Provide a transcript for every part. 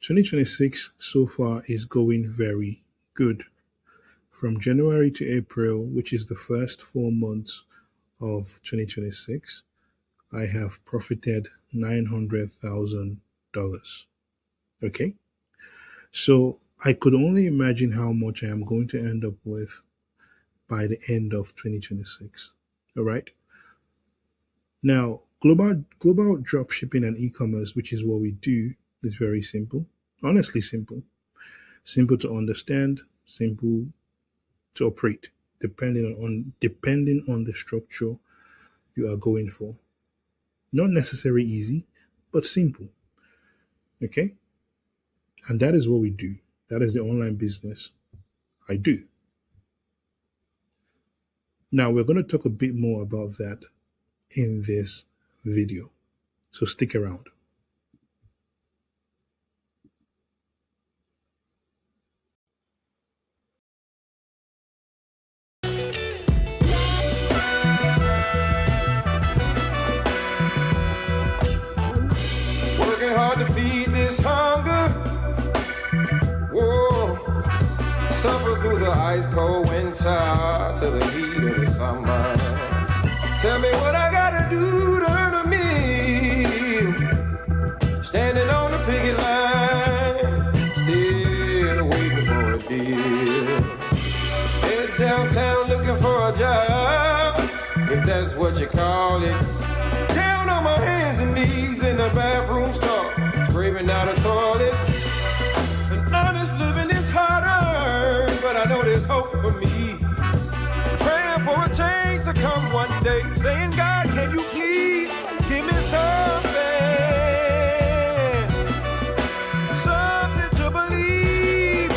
2026 so far is going very good. From January to April, which is the first 4 months of 2026, I have profited $900,000. Okay? So I could only imagine how much I am going to end up with by the end of 2026. All right? Now, global drop shipping and e-commerce, which is what we do, is very simple. Honestly simple. Simple to understand, simple to operate, depending on the structure you are going for. Not necessarily easy, but simple. Okay? And that is what we do. That is the online business I do. Now we're going to talk a bit more about that in this video. So stick around. Working hard to feed this hunger. Whoa. Suffer through the ice cold winter to the heat of the summer. Tell me what I gotta do to earn a meal. Standing on the picket line, still waiting for a deal. Head downtown looking for a job, if that's what you call it. Down on my hands and knees in the bathroom stall, scraping out a toilet. An honest living is harder, but I know there's hope for me. Praying for a change to come one day, saying, God, can you please give me something to believe in.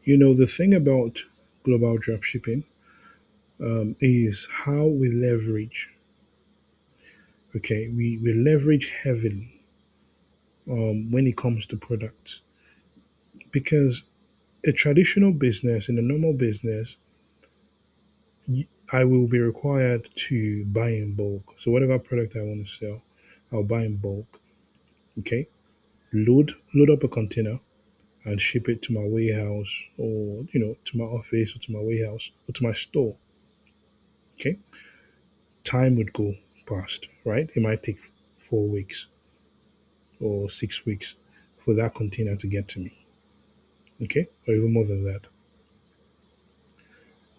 You know, the thing about global dropshipping is how we leverage. Okay, we leverage heavily when it comes to products because a traditional business, in a normal business, I will be required to buy in bulk. So whatever product I want to sell, I'll buy in bulk. Okay, load up a container and ship it to my warehouse or to my office or to my warehouse or to my store. Okay, time would go past, right? It might take 4 weeks or 6 weeks for that container to get to me. Okay, or even more than that.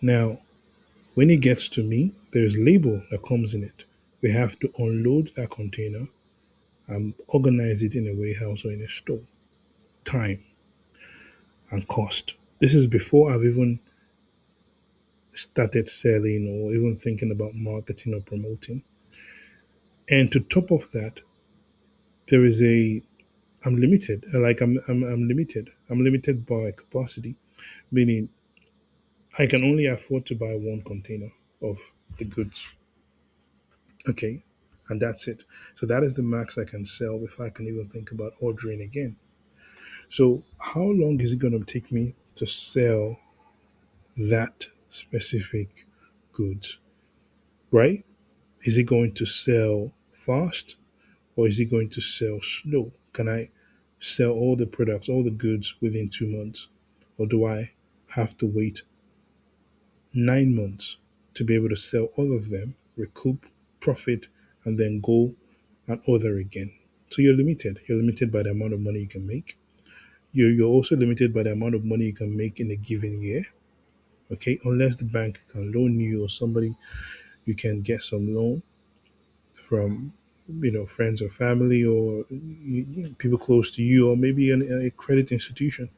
Now, when it gets to me, there's label that comes in it. We have to unload that container and organize it in a warehouse or in a store. Time and cost. This is before I've even started selling or even thinking about marketing or promoting. And to top of that, there is a I'm limited. I'm limited. I'm limited by capacity, meaning I can only afford to buy one container of the goods. Okay. And that's it. So that is the max I can sell before I can even think about ordering again. So how long is it going to take me to sell that specific goods? Right? Is it going to sell fast or is it going to sell slow? Can I sell all the products, all the goods within 2 months? Or do I have to wait 9 months to be able to sell all of them, recoup profit, and then go and order again? So you're limited. You're limited by the amount of money you can make. You're also limited by the amount of money you can make in a given year. Okay, unless the bank can loan you or somebody you can get some loan from friends or family or people close to you or maybe a credit institution.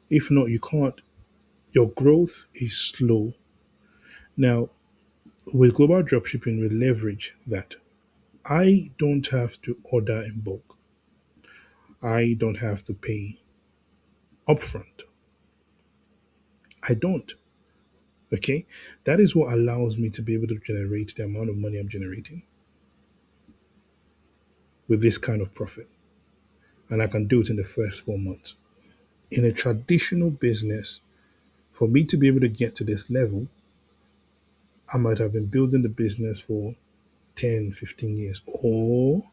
If not, you can't. Your growth is slow. Now, with global dropshipping, we leverage that. I don't have to order in bulk. I don't have to pay upfront. I don't. Okay, that is what allows me to be able to generate the amount of money I'm generating with this kind of profit, and I can do it in the first 4 months. In a traditional business, for me to be able to get to this level, I might have been building the business for 10, 15 years, or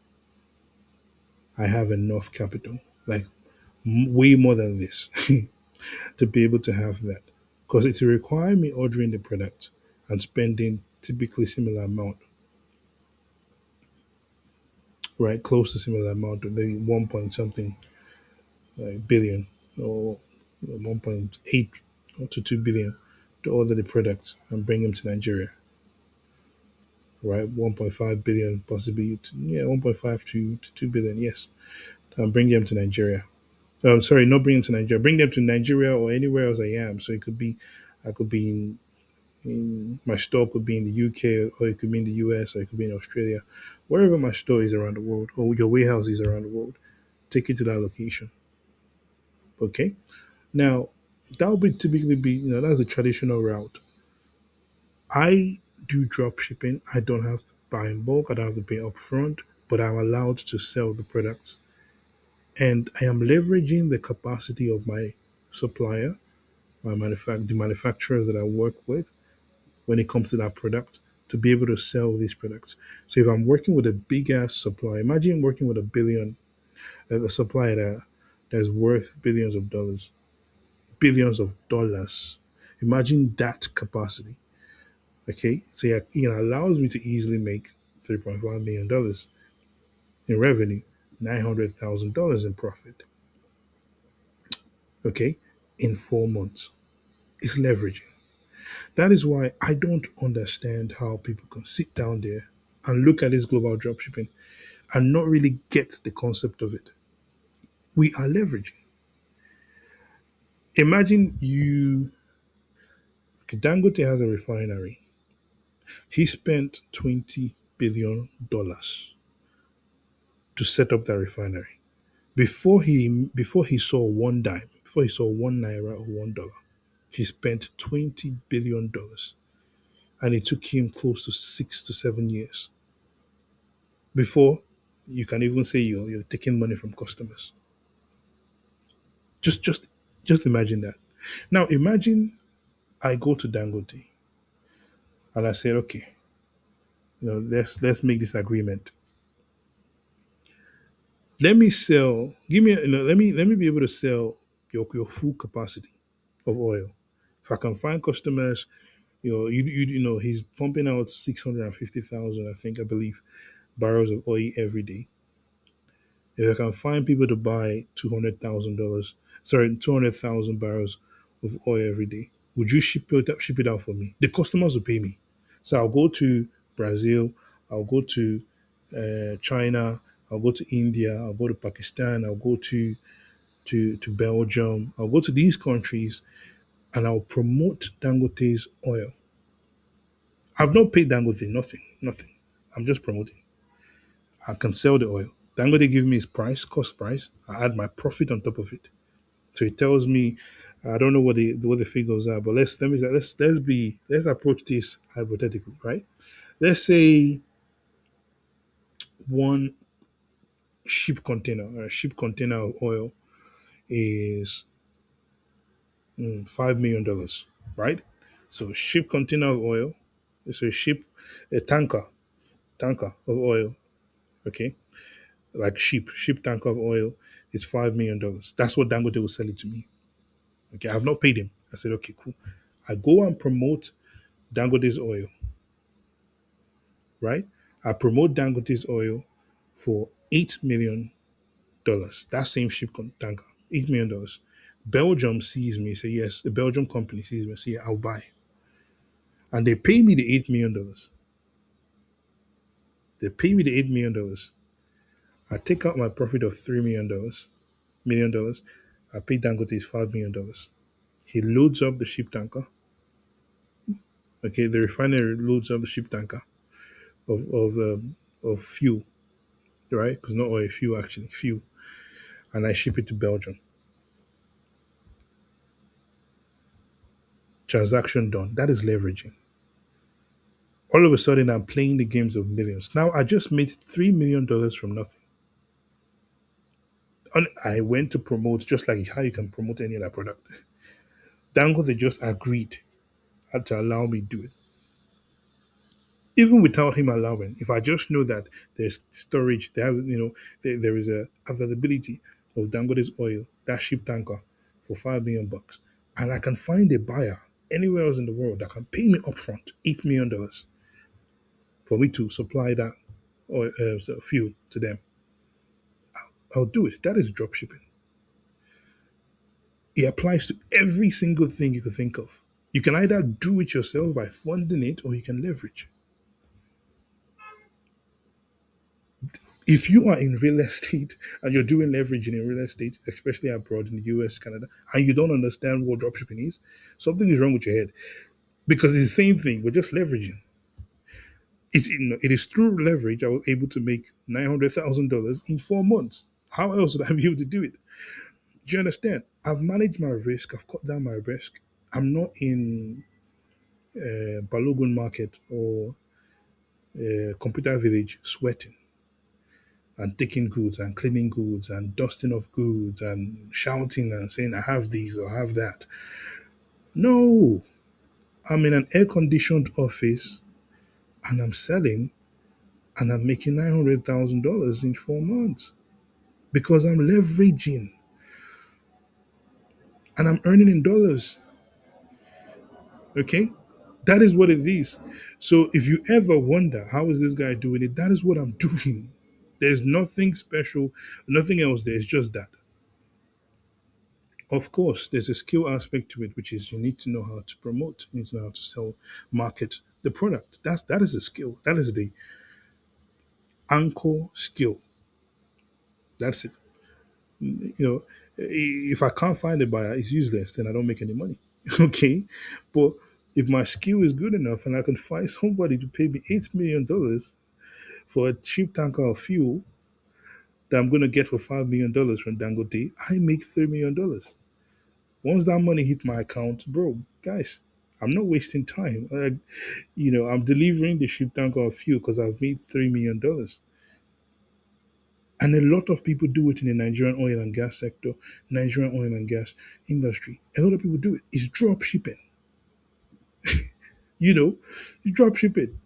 I have enough capital, like way more than this, to be able to have that. Because it will require me ordering the product and spending typically similar amount, right? Close to similar amount, or maybe one point something billion or 1.8 to 2 billion to order the products and bring them to Nigeria, right? 1.5 billion, possibly, yeah, 1.5 to 2 billion, yes. And bring them to Nigeria. Sorry, not bring them to Nigeria. Bring them to Nigeria or anywhere else I am. So it could be, I could be in my store could be in the UK, or it could be in the US, or it could be in Australia, wherever my store is around the world, or your warehouse is around the world. Take it to that location. Okay. Now, that would be typically be, that's the traditional route. I do drop shipping. I don't have to buy in bulk. I don't have to pay upfront, but I'm allowed to sell the products. And I am leveraging the capacity of my supplier, the manufacturers that I work with when it comes to that product to be able to sell these products. So if I'm working with a big ass supplier, imagine working with a supplier that's worth billions of dollars. Imagine that capacity. Okay, so yeah, it allows me to easily make $3.5 million in revenue, $900,000 in profit. Okay, in 4 months. It's leveraging. That is why I don't understand how people can sit down there and look at this global dropshipping and not really get the concept of it. We are leveraging. Imagine okay, Dangote has a refinery. He spent $20 billion to set up that refinery. Before he saw one dime, before he saw one naira or $1, he spent $20 billion, and it took him close to 6 to 7 years before you can even say you're taking money from customers. Just just just imagine that. Now imagine I go to Dangote and I said, okay, let's make this agreement. Let me sell. Give me, let me be able to sell your full capacity of oil. If I can find customers, he's pumping out 650,000, I believe, barrels of oil every day. If I can find people to buy $200,000, sorry, 200,000 barrels of oil every day, would you ship it out for me? The customers will pay me. So I'll go to Brazil, I'll go to China, I'll go to India, I'll go to Pakistan, I'll go to Belgium, I'll go to these countries and I'll promote Dangote's oil. I've not paid Dangote nothing, nothing. I'm just promoting. I can sell the oil. Dangote give me his price, cost price. I add my profit on top of it. So it tells me, I don't know what the figures are, but let's approach this hypothetically, right? Let's say one ship container of oil is $5 million, right? So ship container of oil, so a tanker of oil, okay, like ship tanker of oil is $5 million. That's what Dangote will sell it to me. Okay, I've not paid him. I said, okay, cool. I go and promote Dangote's oil, right? I promote Dangote's oil for $8 million. That same tanker, $8 million. Belgium sees me, say yes. The Belgium company sees me, say I'll buy, and they pay me the $8 million. They pay me the $8 million. I take out my profit of $3 million. I pay Dangote $5 million. He loads up the ship tanker. Okay, the refinery loads up the ship tanker of fuel, right? Because not oil, fuel actually, fuel, and I ship it to Belgium. Transaction done. That is leveraging. All of a sudden, I'm playing the games of millions. Now I just made $3 million from nothing. And I went to promote just like how you can promote any other product. Dangote just agreed to allow me to do it. Even without him allowing, if I just know that there's storage, there is a availability of Dangote's oil, that ship tanker, for $5 million, and I can find a buyer anywhere else in the world that can pay me upfront $8 million for me to supply that oil, fuel to them, I'll do it. That is dropshipping. It applies to every single thing you could think of. You can either do it yourself by funding it, or you can leverage. If you are in real estate and you're doing leveraging in real estate, especially abroad in the US, Canada, and you don't understand what dropshipping is, something is wrong with your head, because it's the same thing. We're just leveraging. It is through leverage I was able to make $900,000 in 4 months. How else would I be able to do it? Do you understand? I've managed my risk. I've cut down my risk. I'm not in Balogun Market or Computer Village sweating and taking goods and cleaning goods and dusting off goods and shouting and saying, I have these or I have that. No, I'm in an air conditioned office and I'm selling and I'm making $900,000 in 4 months because I'm leveraging and I'm earning in dollars. Okay? That is what it is. So if you ever wonder, how is this guy doing it? That is what I'm doing. There's nothing special, nothing else there. It's just that. Of course, there's a skill aspect to it, which is you need to know how to promote, you need to know how to sell, market the product. That is a skill. That is the anchor skill. That's it. You know, if I can't find a buyer, it's useless. Then I don't make any money. Okay, but if my skill is good enough and I can find somebody to pay me $8 million for a cheap tanker of fuel that I'm going to get for $5 million from Dangote, I make $3 million. Once that money hit my account, bro, guys, I'm not wasting time. I'm delivering the ship tanker of fuel because I've made $3 million. And a lot of people do it in the Nigerian oil and gas sector, Nigerian oil and gas industry. A lot of people do it. It's drop shipping. You know, it's drop shipping.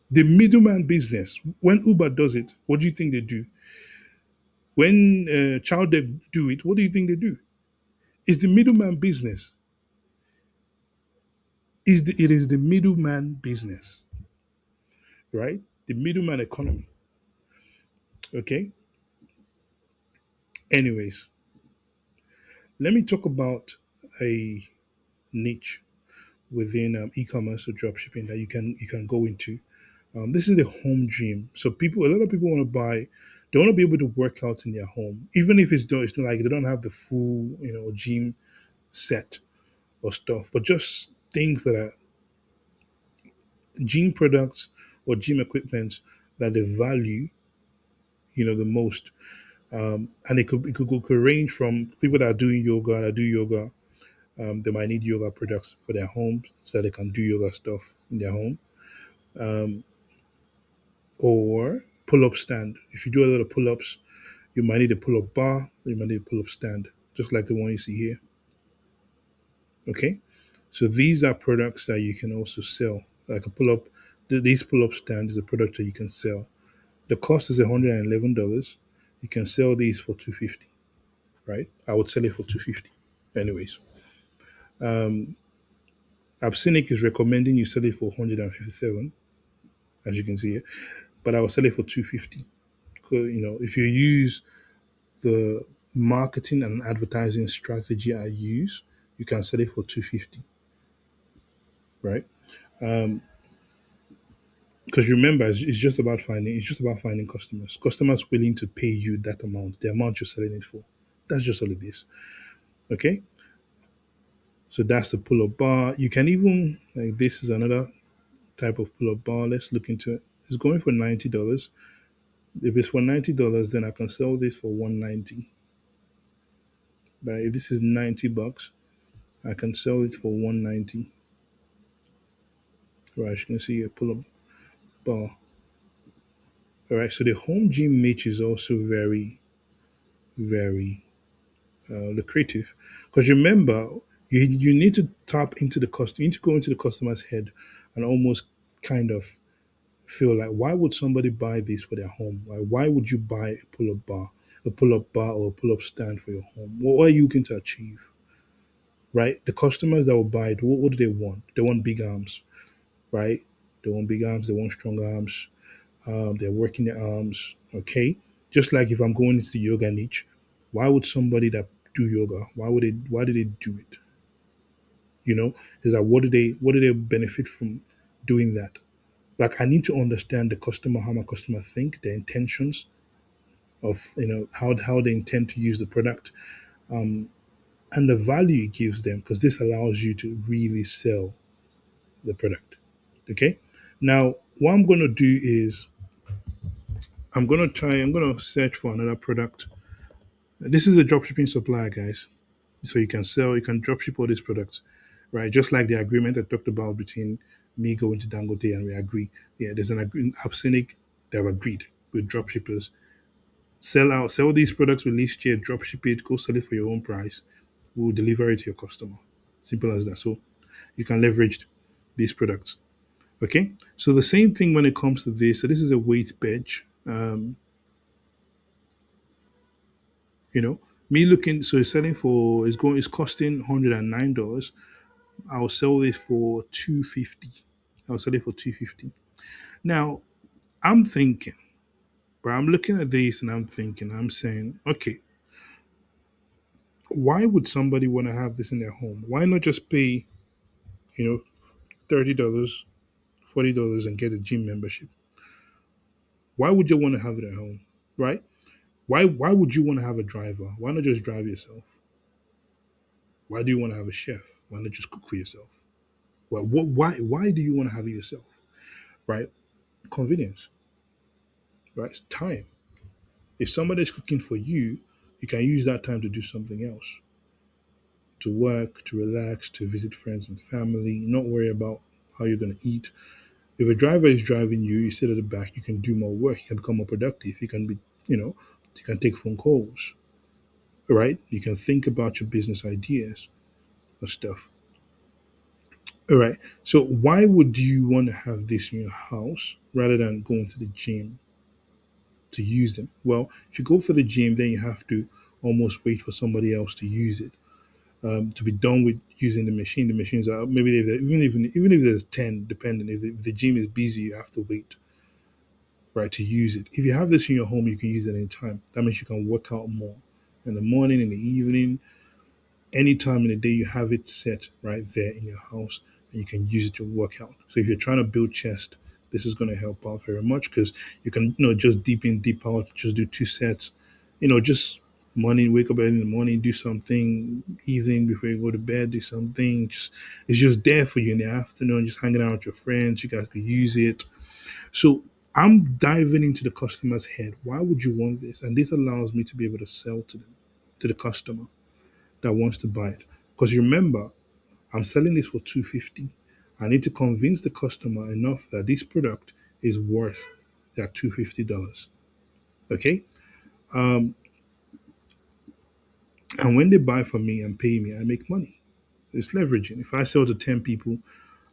The middleman business. When Uber does it, what do you think they do? When Child do it, what do you think they do? It's the middleman business. It is the middleman business, right? The middleman economy. Okay. Anyways, let me talk about a niche within e-commerce or dropshipping that you can go into. This is the home gym. So a lot of people want to buy. They want to be able to work out in their home, even if it's not like they don't have the full, gym set or stuff, but just things that are gym products or gym equipment that they value, the most. And it could range from people that are doing yoga, that do yoga. They might need yoga products for their home so they can do yoga stuff in their home. Or pull-up stand. If you do a lot of pull-ups, you might need a pull-up bar, you might need a pull-up stand, just like the one you see here. Okay, so these are products that you can also sell. Like a pull-up, these pull-up stand is a product that you can sell. The cost is $111. You can sell these for 250. Right? I would sell it for 250. Anyways, Absinic is recommending you sell it for 157, as you can see here, but I will sell it for 250. If you use the marketing and advertising strategy I use, you can sell it for 250, right? Because remember, it's just about finding customers willing to pay you that amount, the amount you're selling it for. That's just all it is. Okay, so that's the pull-up bar. You can even, like, this is another type of pull-up bar. Let's look into it. It's going for $90. If it's for $90, then I can sell this for 190. But if this is $90, I can sell it for 190. Right, you can see a pull-up bar. All right, so the home gym niche is also very, very lucrative, because remember, you need to tap into the cost. You need to go into the customer's head and almost kind of feel like, why would somebody buy this for their home? Why would you buy a pull-up bar or a pull-up stand for your home? What are you looking to achieve? Right? The customers that will buy it, what do they want? They want big arms, right? They want big arms, they want strong arms, they're working their arms, okay? Just like if I'm going into the yoga niche, why would somebody that do yoga, why do they do it? You know, is that what do they benefit from doing that? Like I need to understand the customer, how my customer think, their intentions of how they intend to use the product, and the value it gives them, because this allows you to really sell the product. Okay. Now what I'm gonna do is I'm gonna search for another product. This is a dropshipping supplier, guys. So you can dropship all these products, right? Just like the agreement I talked about between me going to Dangote and we agree. Yeah, there's an agreement. Absinic, they've agreed with dropshippers. Sell these products with least year, dropship it, go sell it for your own price. We'll deliver it to your customer. Simple as that. So you can leverage these products. Okay. So the same thing when it comes to this. So this is a weight bench. You know, me looking, so it's selling for it's costing $109. I'll sell this for 250. I'll sell it for 250. Now I'm thinking, but I'm looking at this and I'm thinking, I'm saying, okay, why would somebody want to have this in their home? Why not just pay, $30, $40 and get a gym membership? Why would you want to have it at home? Right? Why would you want to have a driver? Why not just drive yourself? Why do you want to have a chef? Why not just cook for yourself? Why do you want to have it yourself? Right? Convenience, right? It's time. If somebody's cooking for you, you can use that time to do something else, to work, to relax, to visit friends and family, not worry about how you're going to eat. If a driver is driving you, you sit at the back, you can do more work, you can become more productive, you know, you can take phone calls, right? You can think about your business ideas or stuff. All right. So why would you want to have this in your house rather than going to the gym to use them? Well, if you go for the gym, then you have to almost wait for somebody else to use it. To be done with using the machine. The machines are maybe even if there's 10, depending if the gym is busy, you have to wait, right, to use it. If you have this in your home, you can use it anytime. That means you can work out more in the morning, in the evening, anytime in the day. You have it set right there in your house, and you can use it to work out. So if you're trying to build chest, this is going to help out very much because you can just deep in, deep out, just do 2 sets. Just morning, wake up early in the morning, do something. Evening before you go to bed, do something. Just it's just there for you in the afternoon, just hanging out with your friends. You guys could use it. So I'm diving into the customer's head. Why would you want this? And this allows me to be able to sell to them, to the customer that wants to buy it. Because remember, I'm selling this for 250. I need to convince the customer enough that this product is worth that $250. Okay? Um, and when they buy from me and pay me, I make money. It's leveraging. If I sell to 10 people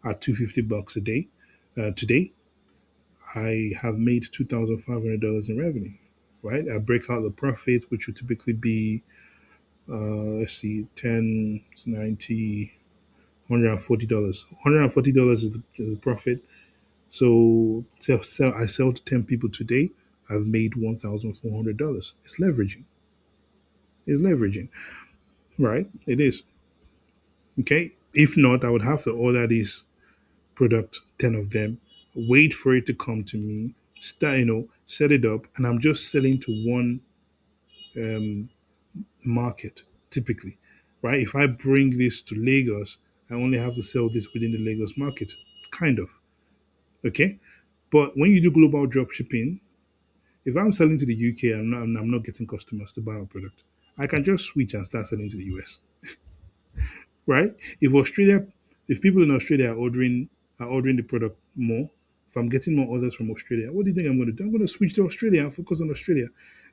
at 250 bucks a day, today, I have made $2,500 in revenue. Right? I break out the profit, which would typically be, let's see, 10, 90, $140. $140 is the profit. So I sell to 10 people today. I've made $1,400. It's leveraging. It's leveraging, right? It is. Okay. If not, I would have to order these products, 10 of them, wait for it to come to me, start, set it up, and I'm just selling to one um, market typically, right? If I bring this to Lagos, I only have to sell this within the Lagos market, kind of. Okay. But when you do global drop shipping, if I'm selling to the UK and I'm not getting customers to buy a product, I can just switch and start selling to the US, right? If Australia, if people in Australia are ordering the product more, if I'm getting more orders from Australia, what do you think I'm going to do? I'm going to switch to Australia and focus on Australia.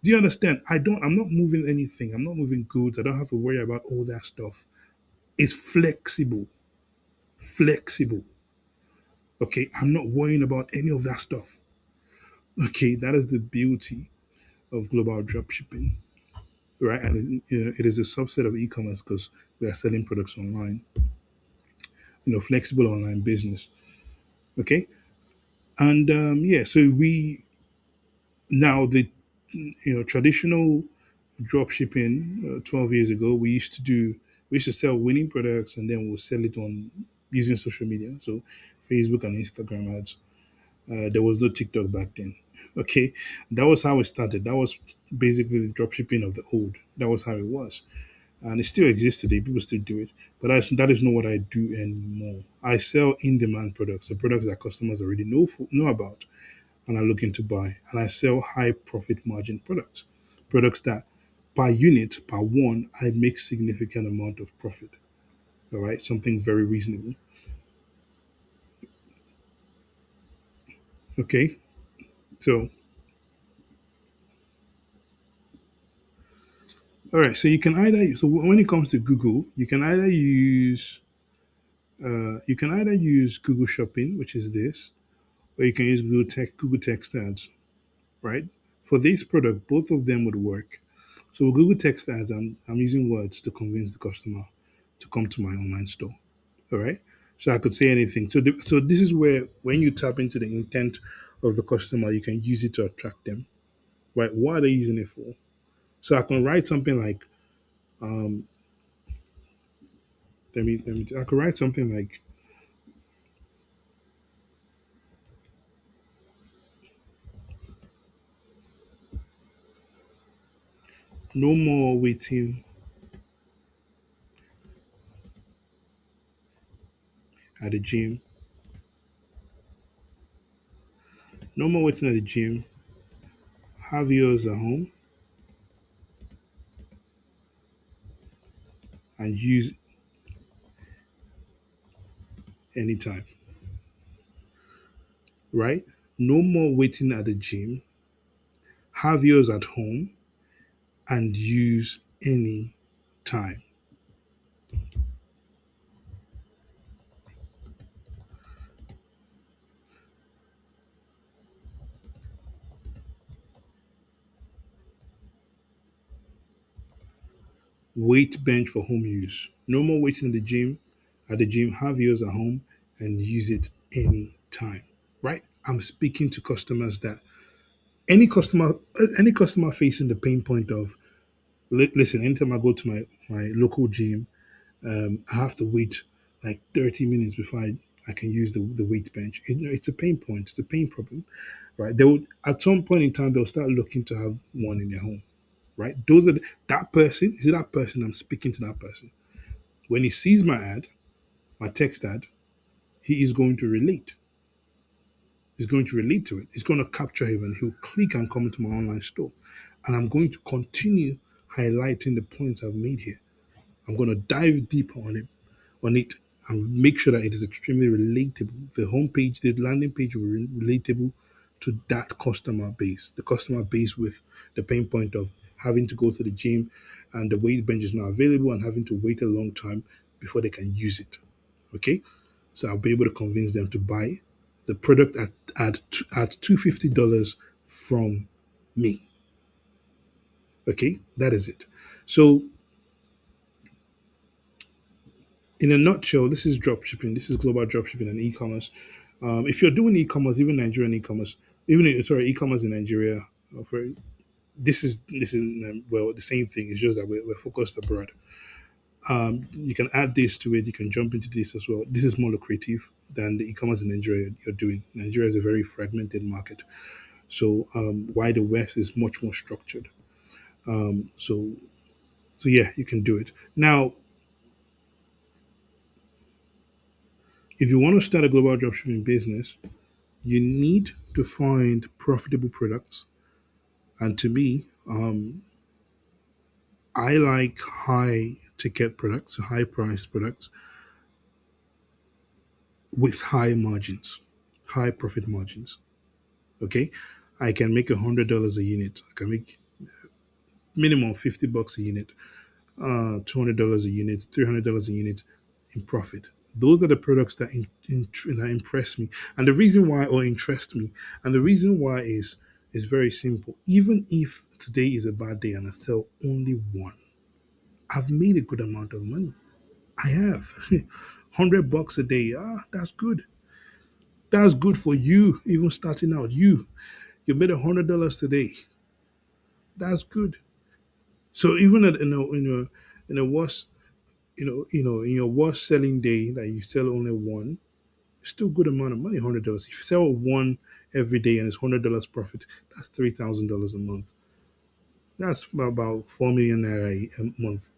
Do you understand? I'm not moving anything. I'm not moving goods. I don't have to worry about all that stuff. It's flexible, flexible. Okay, I'm not worrying about any of that stuff. Okay, that is the beauty of global dropshipping, right? And it is a subset of e-commerce because we are selling products online. Flexible online business. Okay, and yeah, so we now the traditional drop shipping 12 years ago we used to sell winning products and then we'll sell it on using social media, so Facebook and Instagram ads. There was no TikTok back then. Okay, that was how it started. That was basically the drop shipping of the old. That was how it was, and it still exists today. People still do it, but that is not what I do anymore. I sell in-demand products, the products that customers already know about and are looking to buy. And I sell high profit margin products, products that per unit, per one, I make significant amount of profit. All right, something very reasonable. Okay, so all right, so when it comes to Google, you can either use Google Shopping, which is this, or you can use Google Text Ads, right? For this product, both of them would work. So with Google Text Ads, I'm using words to convince the customer to come to my online store. All right. So I could say anything. So this is where when you tap into the intent of the customer, you can use it to attract them. Right? What are they using it for? So I can write something like, um, I could write something like, no more waiting at the gym. No more waiting at the gym. Have yours at home and use anytime. Right? No more waiting at the gym. Have yours at home and use any time. Weight bench for home use. No more waiting at the gym. At the gym, have yours at home and use it any time. Right? I'm speaking to customers that any customer facing the pain point of listen. Anytime I go to my local gym, I have to wait like 30 minutes before I can use the weight bench. It's a pain point. It's a pain problem, right? They would at some point in time they'll start looking to have one in their home, right? That person is it that person I'm speaking to that person. When he sees my ad, my text ad, he is going to relate. He's going to relate to it. It's going to capture him and he'll click and come into my online store. And I'm going to continue highlighting the points I've made here. I'm going to dive deeper on it and make sure that it is extremely relatable. The homepage, the landing page will be relatable to that customer base, the customer base with the pain point of having to go to the gym and the weight bench is not available and having to wait a long time before they can use it. Okay, so I'll be able to convince them to buy the product at $250 from me. Okay, that is it. So in a nutshell, this is dropshipping. This is global dropshipping and e-commerce. If you're doing e-commerce, even Nigerian e-commerce, e-commerce in Nigeria, for this is well the same thing. It's just that we're focused abroad. You can add this to it. You can jump into this as well. This is more lucrative than the e-commerce in Nigeria you're doing. Nigeria is a very fragmented market. So why the West is much more structured. So yeah, you can do it. Now, if you want to start a global dropshipping business, you need to find profitable products. And to me, I like high ticket products, high price products with high margins, high profit margins. Okay, I can make $100 a unit. I can make minimum $50 a unit, $200 a unit, $300 a unit in profit. Those are the products that that impress me, and the reason why, or interest me, and the reason why is very simple. Even if today is a bad day and I sell only one, I've made a good amount of money. I have. $100 a day. Ah, that's good. That's good for you, even starting out. You made $100 today. That's good. So even in a worst in your worst selling day that you sell only one, it's still good amount of money. $100. If you sell one every day and it's $100 profit, that's $3,000 a month. That's about 4 million naira a month.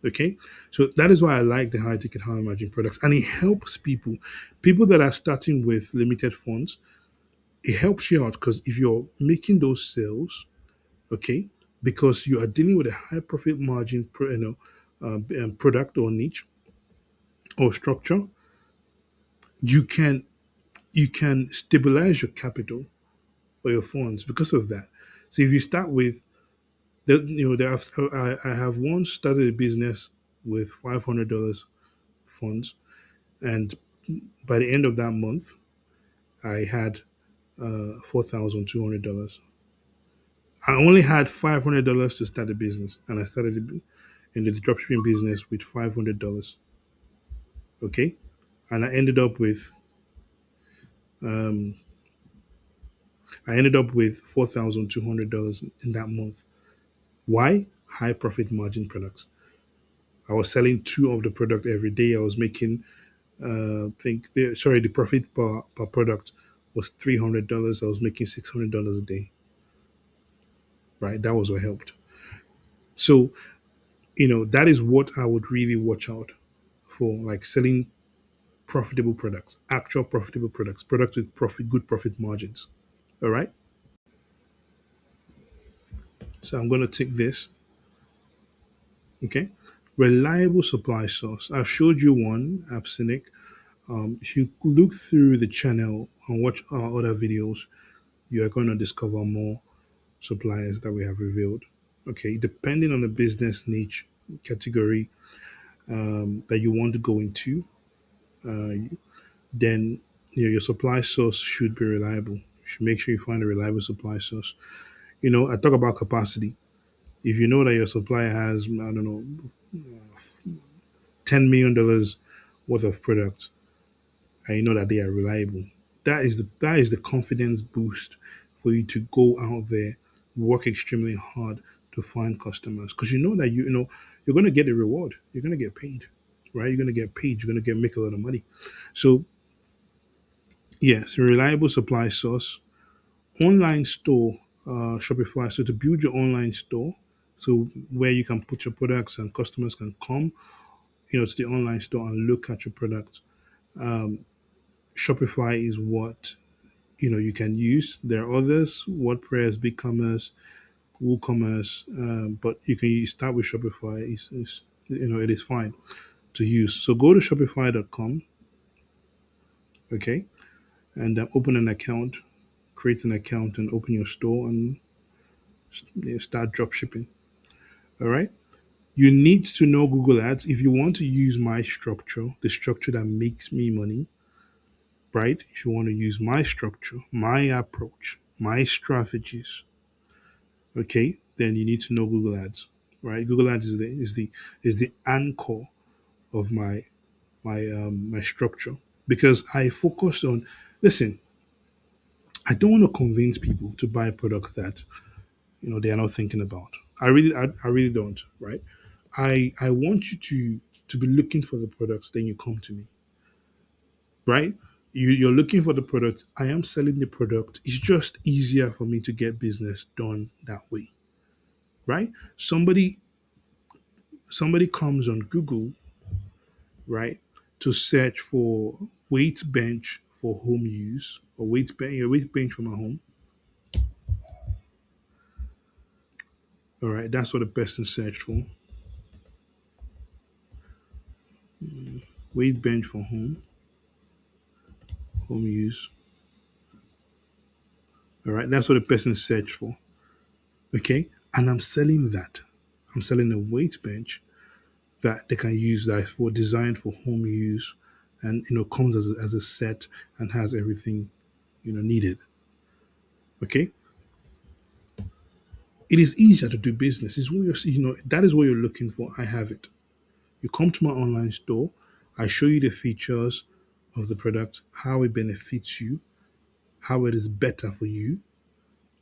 Okay, so that is why I like the high ticket, high margin products, and it helps people that are starting with limited funds. It helps you out because if you're making those sales, okay, because you are dealing with a high profit margin, product or niche or structure, you can stabilize your capital or your funds because of that. So if you start with I have once started a business with $500 funds, and by the end of that month, I had $4,200. I only had $500 to start a business, and I started in the dropshipping business with $500. Okay, and um, I ended up with $4,200 in that month. Why? High profit margin products. I was selling two of the product every day. I was making, the profit per product was $300. I was making $600 a day. Right, that was what helped. So that is what I would really watch out for, like selling profitable products, actual profitable products, products with good profit margins. All right. So I'm going to take this. Okay. Reliable supply source. I've showed you one, Absinic. If you look through the channel and watch our other videos, you are going to discover more suppliers that we have revealed. Okay, depending on the business niche category that you want to go into, then your supply source should be reliable. You should make sure you find a reliable supply source. I talk about capacity. If you know that your supplier has, I don't know, $10 million worth of products, and you know that they are reliable, that is the confidence boost for you to go out there, work extremely hard to find customers, because you know that you're going to get a reward. You're going to get paid, right? You're going to get paid. You're going to get make a lot of money. So yes, a reliable supply source, online store, Shopify. So to build your online store, so where you can put your products and customers can come, to the online store and look at your product. Shopify is what you can use. There are others, WordPress, BigCommerce, WooCommerce, but you start with Shopify. It is fine to use. So go to shopify.com, okay, and open an account, create an account, and open your store and start drop shipping. All right. You need to know Google Ads if you want to use my structure, the structure that makes me money, right? If you want to use my structure, my approach, my strategies, okay, then you need to know Google Ads, right? Google Ads is the anchor of my structure, because I focused on. Listen, I don't want to convince people to buy products that they are not thinking about. I really don't, right? I want you to be looking for the products, then you come to me, right? You're looking for the product. I am selling the product. It's just easier for me to get business done that way, right? Somebody comes on Google, right, to search for weight bench for home use, or weight bench for my home. All right, that's what the person searched for. Weight bench for home use. All right, that's what the person searched for. Okay, and I'm selling that. I'm selling a weight bench that they can use that is for designed for home use, and comes as a set and has everything needed. Okay, it is easier to do business. Is what that is what you're looking for. I have it. You come to my online store. I show you the features of the product, how it benefits you, how it is better for you.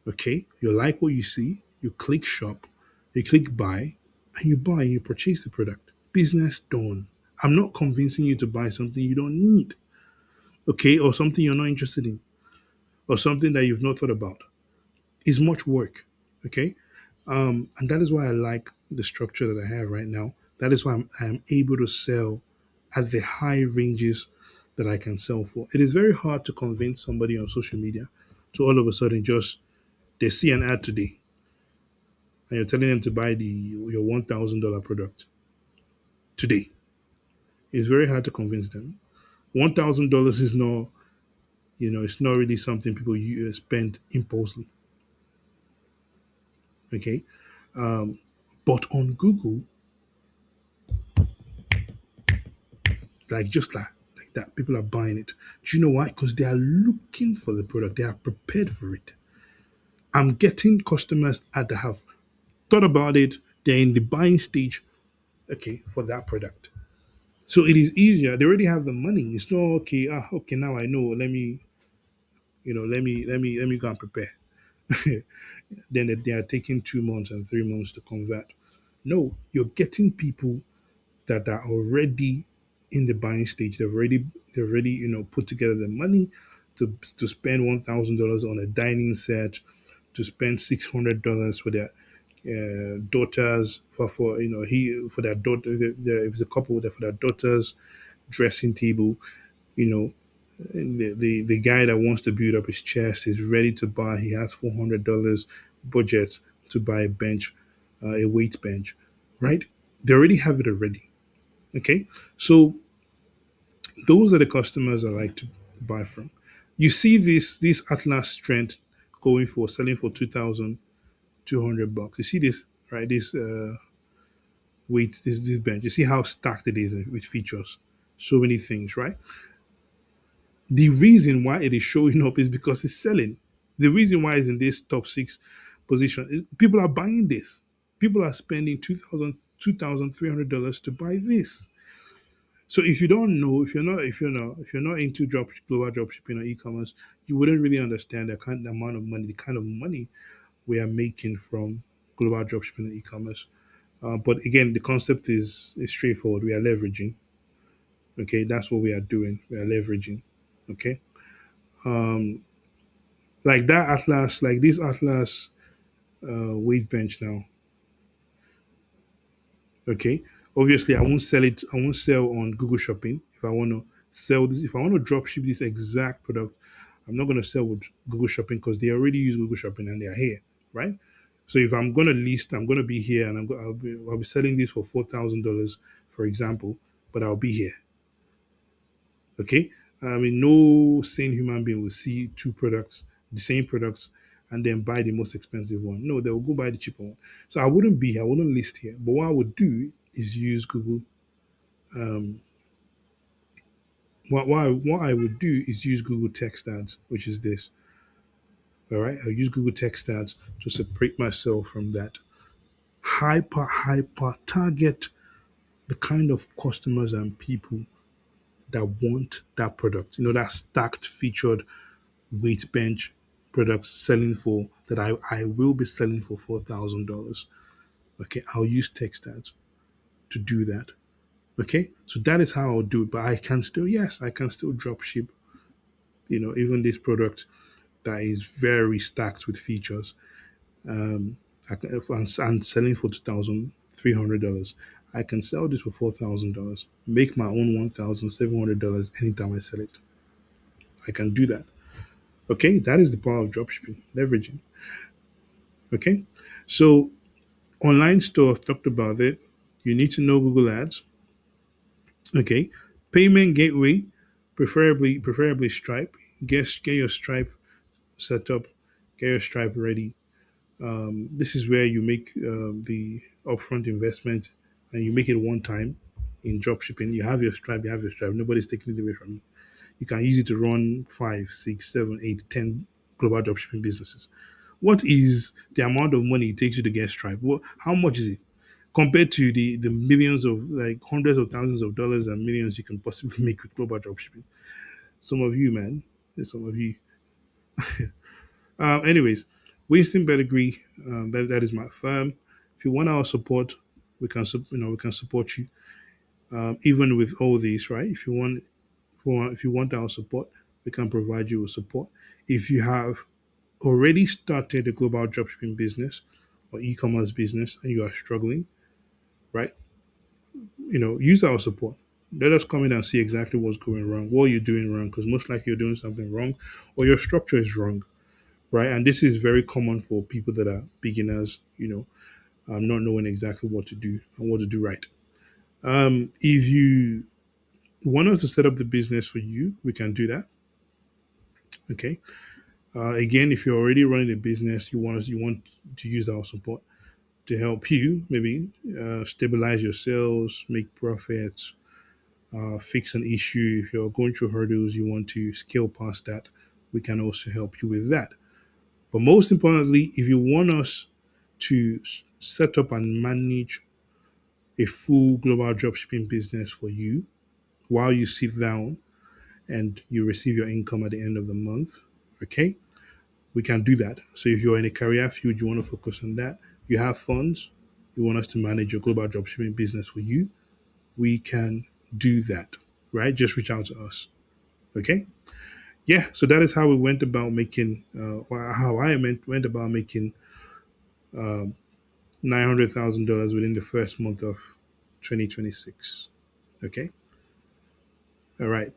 Okay, you like what you see. You click shop, you click buy, and you buy. And you purchase the product. Business done. I'm not convincing you to buy something you don't need. Okay, or something you're not interested in, or something that you've not thought about. It's much work. Okay, and that is why I like the structure that I have right now. That is why I'm able to sell at the high ranges that I can sell for. It is very hard to convince somebody on social media to all of a sudden just they see an ad today and you're telling them to buy your $1,000 product today. It's very hard to convince them. $1,000 is not, it's not really something people spend impulsively. Okay, but on Google, like that, people are buying it. Do you know why? Because they are looking for the product. They are prepared for it. I'm getting customers that have thought about it. They're in the buying stage. Okay, for that product. So it is easier. They already have the money. It's not okay. Okay. Now I know. Let me go and prepare. Then they are taking 2 months and 3 months to convert. No, you're getting people that are already in the buying stage. They've already put together the money to spend $1,000 on a dining set, to spend $600 for their daughters for he for their daughter. It was a couple that for their daughters dressing table. You know, and the guy that wants to build up his chest is ready to buy. He has $400 budget to buy a bench, a weight bench, right? They already have it already. Okay, so those are the customers I like to buy from. You see this Atlas strength going for selling for $2,200. You see this, right? This weight, this bench. You see how stacked it is with features, so many things, right? The reason why it is showing up is because it's selling. The reason why it's in this top six position is people are buying this. People are spending $2,300 to buy this. So if you don't know, if you're not into global drop shipping or e-commerce, you wouldn't really understand the amount of money, the kind of money we are making from global drop shipping and e-commerce. But again, the concept is straightforward. We are leveraging. Okay, that's what we are doing. We are leveraging. Okay, like that Atlas, like this Atlas weight bench now. Okay. Obviously, I won't sell it. I won't sell on Google Shopping. If I want to sell this, if I want to drop ship this exact product, I'm not going to sell with Google Shopping because they already use Google Shopping and they are here, right? So if I'm going to list, I'm going to be here and I'll be selling this for $4,000, for example, but I'll be here. Okay. I mean, no sane human being will see two products, the same products, and then buy the most expensive one. No, they will go buy the cheaper one. So I wouldn't be here. I wouldn't list here. But what I would do is use Google. What I would do is use Google Text Ads, which is this. All right. I'll use Google Text Ads to separate myself from that. Hyper target the kind of customers and people that want that product. That stacked featured weight bench products selling for that I will be selling for $4,000. Okay, I'll use text ads to do that. Okay, so that is how I'll do it. But I can still, yes, I can still drop ship. Even this product that is very stacked with features. And selling for $2,300. I can sell this for $4,000. Make my own $1,700 anytime I sell it. I can do that. Okay, that is the power of dropshipping, leveraging. Okay, so online store, I've talked about it. You need to know Google Ads. Okay, payment gateway, preferably Stripe. Get your Stripe set up. Get your Stripe ready. This is where you make the upfront investment and you make it one time in drop shipping, you have your Stripe, you have your Stripe. Nobody's taking it away from you. You can use it to run 5, 6, 7, 8, 10 global dropshipping businesses. What is the amount of money it takes you to get Stripe? How much is it compared to the millions of, like, hundreds of thousands of dollars and millions you can possibly make with global dropshipping? Some of you, man, some of you. Anyways, Winston Pedigree, that is my firm. If you want our support, we can support you. Even with all these, right? If you want our support, we can provide you with support. If you have already started a global dropshipping business or e-commerce business and you are struggling, right? Use our support. Let us come in and see exactly what's going wrong, what you're doing wrong, because most likely you're doing something wrong or your structure is wrong, right? And this is very common for people that are beginners, not knowing exactly what to do and what to do right. If you want us to set up the business for you, we can do that. Okay. Again, if you're already running a business, you want to use our support to help you maybe stabilize your sales, make profits, fix an issue. If you're going through hurdles, you want to scale past that, we can also help you with that. But most importantly, if you want us to set up and manage a full global dropshipping business for you while you sit down and you receive your income at the end of the month, okay, we can do that. So if you're in a career field, you want to focus on that, you have funds, you want us to manage your global dropshipping business for you, we can do that, right? Just reach out to us, okay? Yeah, so that is how we went about making, how went about making $900,000 within the first month of 2026. Okay, all right.